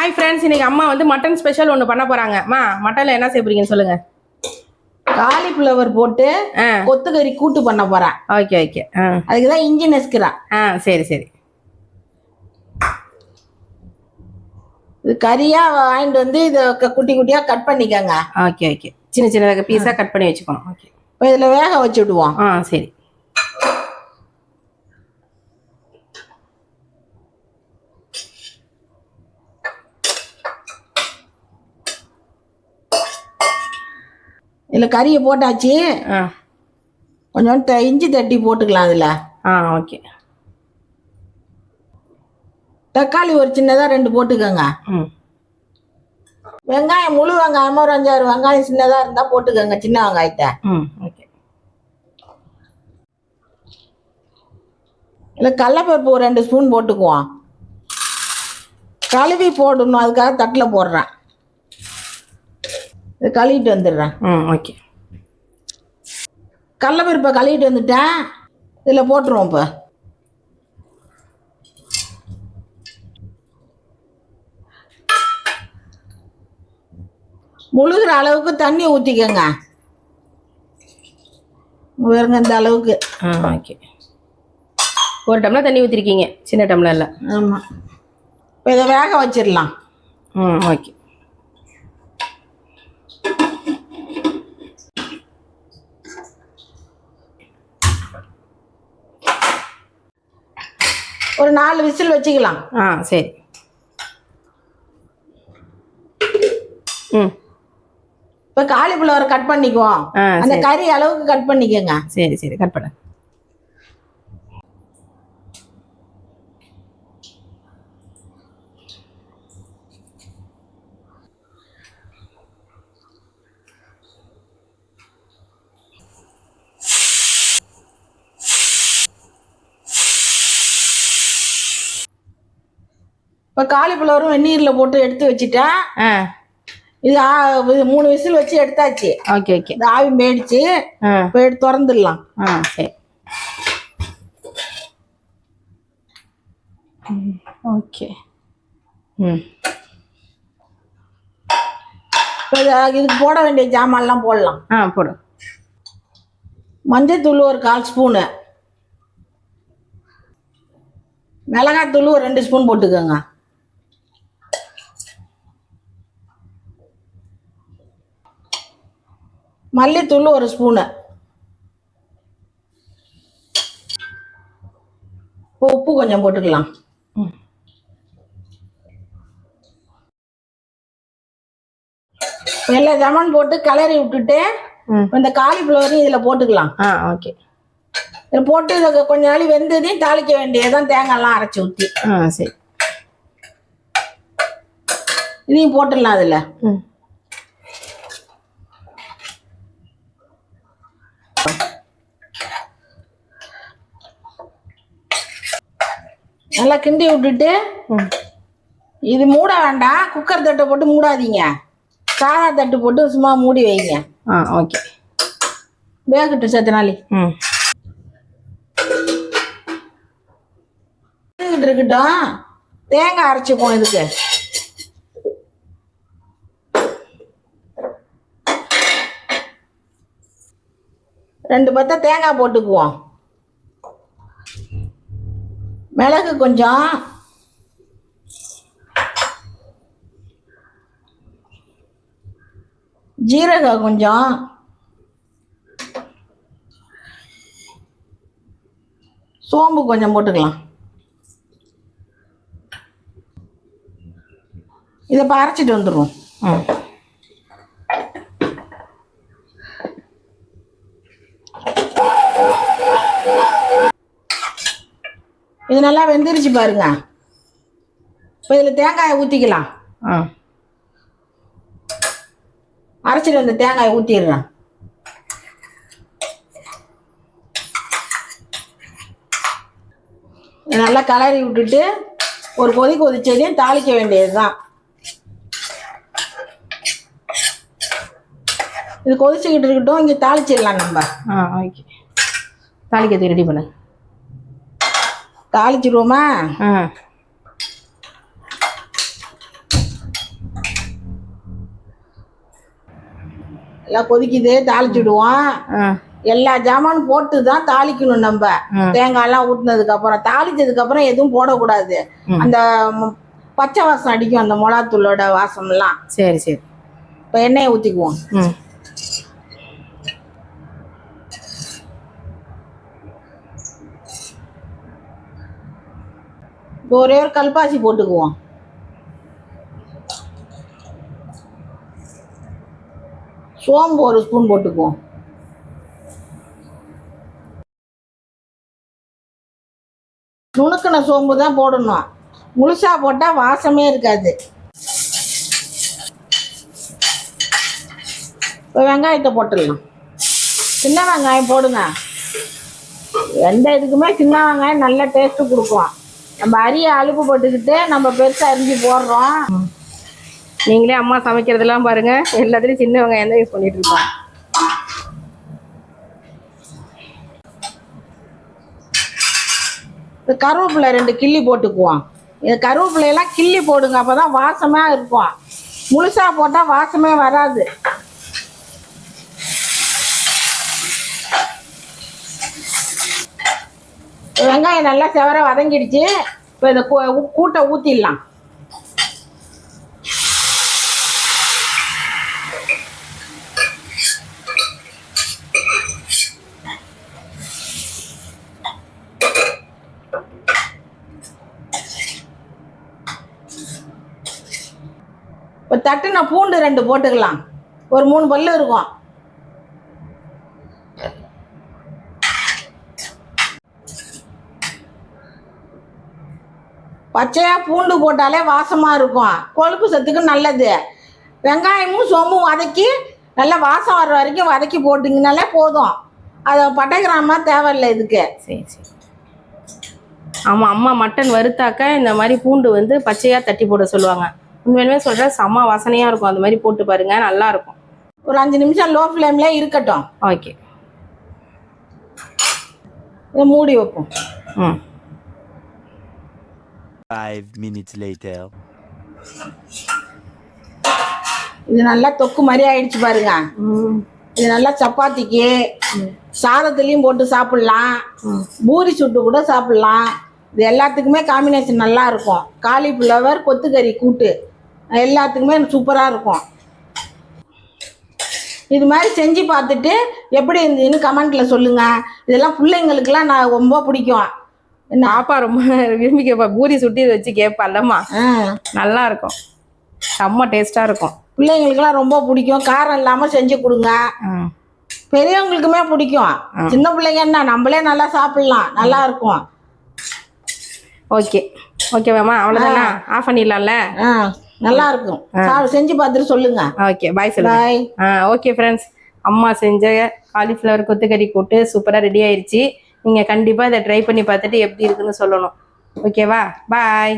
Hi friends, இன்னைக்கு அம்மா வந்து மட்டன் ஸ்பெஷல் ஒன்று பண்ண போறாங்க. அம்மா, மட்டன்ல என்ன செய்ய போறீங்கன்னு சொல்லுங்க. காலிஃப்ளவர் போட்டு கொத்துக்கறி கூட்டு பண்ண போறேன். Okay okay. அதுக்கு தான் இஞ்சி நசுக்கிறேன். சரி சரி. இது கறியா வாங்கிட்டு வந்து இதை குட்டி குட்டியா கட் பண்ணிக்கோங்க. Okay okay. சின்ன சின்ன பீஸா கட் பண்ணி வச்சுக்கணும். ஓகே. இப்போ இதில் வேக வச்சு விடுவோம். சரி. இதில் கறியை போட்டாச்சு. கொஞ்சம் இஞ்சி தட்டி போட்டுக்கலாம் அதில். ஓகே. தக்காளி ஒரு சின்னதாக 2 போட்டுக்கோங்க. வெங்காயம் முழு வெங்காயமா ஒரு 5-6 வெங்காயம் சின்னதாக இருந்தால் போட்டுக்கோங்க, சின்ன வெங்காயத்தை. ஓகே. இல்லை கடலைப்பருப்பு ஒரு 2 ஸ்பூன் போட்டுக்குவோம். கழுவி போடணும், அதுக்காக தட்டில் போடுறேன். இது கழுவிட்டு வந்துடுறேன். ஓகே. கடலைப்பருப்பை கழுவிட்டு வந்துட்டேன், இதில் போட்டுருவோம். இப்போ முழுகிற அளவுக்கு தண்ணி ஊற்றிக்கோங்க. வேறுங்க இந்த அளவுக்கு. ஓகே. ஒரு டம்ளர் தண்ணி ஊற்றிருக்கீங்க, சின்ன டம்ளரில். ஆமாம். இப்போ இதை வேக வச்சிடலாம். ஓகே. ஒரு 4 விசில் வச்சுக்கலாம். சரி. இப்போ காலிஃப்ளவர் கட் பண்ணிக்குவோம். அந்த கறி அளவுக்கு கட் பண்ணிக்கோங்க. சரி சரி, கட் பண்ண. இப்போ காலிஃப்ளவரும் வெந்நீரில் போட்டு எடுத்து வச்சுட்டேன். இது 3 விசில் வச்சு எடுத்தாச்சு. Okay okay. இந்த ஆவி மேடிச்சு இப்போ எடுத்து திறந்துடலாம். சரி. ஓகே. இப்போ இதுக்கு போட வேண்டிய ஜாமான்லாம் போடலாம். போடு. மஞ்சத்தூள் ஒரு 1/4 ஸ்பூனு, மிளகாத்தூள் ஒரு 2 ஸ்பூன் போட்டுக்கோங்க. மல்லித்தூள் ஒரு ஸ்பூனு, உப்பு கொஞ்சம் போட்டுக்கலாம். எல்லா ஜாமான் போட்டு கிளறி விட்டுட்டு இந்த காலிஃப்ளவரையும் இதில் போட்டுக்கலாம். ஓகே. இதில் போட்டு இதை கொஞ்ச நாள் வெந்ததையும் தாளிக்க வேண்டியதான், தேங்காய்லாம் அரைச்சி ஊற்றி. சரி. இதையும் போட்டுடலாம் அதில். நல்லா கிண்டி விட்டுட்டு இது மூட வேண்டாம், குக்கர் தட்டை போட்டு மூடாதீங்க, சாதா தட்டு போட்டு சும்மா மூடி வைங்க. ஓகே. வேகட்டும் சத்தனாலி. இருக்கட்டும். தேங்காய் அரைச்சிப்போம் இதுக்கு. ரெண்டு பத்த தேங்காய் போட்டுக்குவோம். மிளகு கொஞ்சம், ஜீரகம் கொஞ்சம், சோம்பு கொஞ்சம் போட்டுக்கலாம். இதை இப்போ அரைச்சிட்டு வந்துடுவோம். இது நல்லா வெந்துருச்சு பாருங்க. இப்போ இதில் தேங்காயை ஊற்றிக்கலாம். அரைச்சிட்டு வந்த தேங்காயை ஊற்றிடுறேன். நல்லா கலரி விட்டுட்டு ஒரு கொதிச்சதையும் தாளிக்க வேண்டியது தான். இது கொதிச்சுக்கிட்டு இருக்கட்டும், இங்கே தாளிச்சிடலாம் நம்ம. ஓகே. தாளிக்கிறதுக்கு ரெடி பண்ணு. தாளிச்சிடுவோமா? எல்லாம் கொதிக்குது, தாளிச்சுடுவோம். எல்லா ஜாமானும் போட்டு தான் தாளிக்கணும். நம்ம தேங்காய்லாம் ஊற்றினதுக்கு அப்புறம், தாளிச்சதுக்கு அப்புறம் எதுவும் போடக்கூடாது. அந்த பச்சை வாசம் அடிக்கும், அந்த மிளகாத்தூளோட வாசம்லாம். சரி சரி. இப்போ எண்ணெயை ஊற்றிக்குவோம். இப்போ ஒரே ஒரு கல்பாசி போட்டுக்குவோம். சோம்பு ஒரு ஸ்பூன் போட்டுக்குவோம். நுணுக்கின சோம்பு தான் போடணும். முழுசா போட்டால் வாசமே இருக்காது. இப்போ வெங்காயத்தை போட்டுடலாம். சின்ன வெங்காயம் போடுங்க. எந்த இதுக்குமே சின்ன வெங்காயம் நல்ல டேஸ்ட்டு கொடுக்கும். நம்ம அரிய அலுப்பு போட்டுக்கிட்டு நம்ம பெருசாக அரிஞ்சு போடுறோம். நீங்களே அம்மா சமைக்கிறதெல்லாம் பாருங்க, எல்லாத்துலேயும் சின்ன வெங்காயம் தான் யூஸ் பண்ணிட்டு இருப்பாங்க. இந்த கருவேப்பிலை 2 கிள்ளி போட்டுக்குவோம். இந்த கருவேப்பிலையெல்லாம் கிள்ளி போடுங்க, அப்போ தான் வாசமாக இருக்கும். முழுசாக போட்டால் வாசமே வராது. வெங்காயம் நல்லா செவர வதங்கிடுச்சு. இப்போ இந்த கூட்டை ஊற்றிடலாம். இப்போ தட்டுன பூண்டு 2 போட்டுக்கலாம். ஒரு 3 பல்லு இருக்கும். பச்சையாக பூண்டு போட்டாலே வாசமாக இருக்கும், கொழுப்பு சத்துக்கு நல்லது. வெங்காயமும் சோம்பும் வதக்கி நல்லா வாசம் வர்ற வரைக்கும் வதக்கி போட்டிங்கனாலே போதும். அதை பட்டை கிராம தேவையில்லை இதுக்கு. சரி சரி. ஆமாம், அம்மா மட்டன் வறுத்தாக்க இந்த மாதிரி பூண்டு வந்து பச்சையாக தட்டி போட சொல்லுவாங்க. உண்மையிலுமே சொல்கிறேன், செம்ம வாசனையாக இருக்கும். அந்த மாதிரி போட்டு பாருங்க, நல்லா இருக்கும். ஒரு 5 நிமிஷம் லோ ஃப்ளேம்லேயே இருக்கட்டும். ஓகே, இதை மூடி வைப்போம். 5 minutes later. இது நல்லா தொக்கு மாதிரி ஆயிடுச்சு பாருங்க. இது நல்லா சப்பாத்திக்கு சாதத்துலேயும் போட்டு சாப்பிட்லாம், பூரி சுட்டு கூட சாப்பிட்லாம். இது எல்லாத்துக்குமே காம்பினேஷன் நல்லா இருக்கும். காலிஃப்ளவர் கொத்துக்கறி கூட்டு எல்லாத்துக்குமே சூப்பராக இருக்கும். இது மாதிரி செஞ்சு பார்த்துட்டு எப்படி இருந்துன்னு கமெண்ட்டில் சொல்லுங்கள். இதெல்லாம் பிள்ளைங்களுக்கெல்லாம் நான் ரொம்ப பிடிக்கும். என்ன ஆப்பா ரொம்ப விரும்பி கேட்பா, பூரி சுட்டி வச்சு கேட்பால்லம்மா. நல்லா இருக்கும், செம்ம டேஸ்ட்டாக இருக்கும். பிள்ளைங்களுக்கெல்லாம் ரொம்ப பிடிக்கும். காரம் இல்லாமல் செஞ்சு கொடுங்க. பெரியவங்களுக்குமே பிடிக்கும். சின்ன பிள்ளைங்க என்ன, நம்மளே நல்லா சாப்பிட்லாம், நல்லா இருக்கும். ஓகே ஓகேவாம்மா, அவ்வளோதானா? ஆஃப் பண்ணிடலாம்ல? நல்லா இருக்கும். செஞ்சு பார்த்துட்டு சொல்லுங்க. ஓகே, பாய் சொல்லுங்க. ஓகே ஃப்ரெண்ட்ஸ், அம்மா செஞ்ச காலிஃப்ளவர் கொத்துக்கறி கூட்டு சூப்பராக ரெடி ஆயிடுச்சு. நீங்கள் கண்டிப்பாக இதை ட்ரை பண்ணி பார்த்துட்டு எப்படி இருக்குன்னு சொல்லணும். ஓகேவா? பாய்.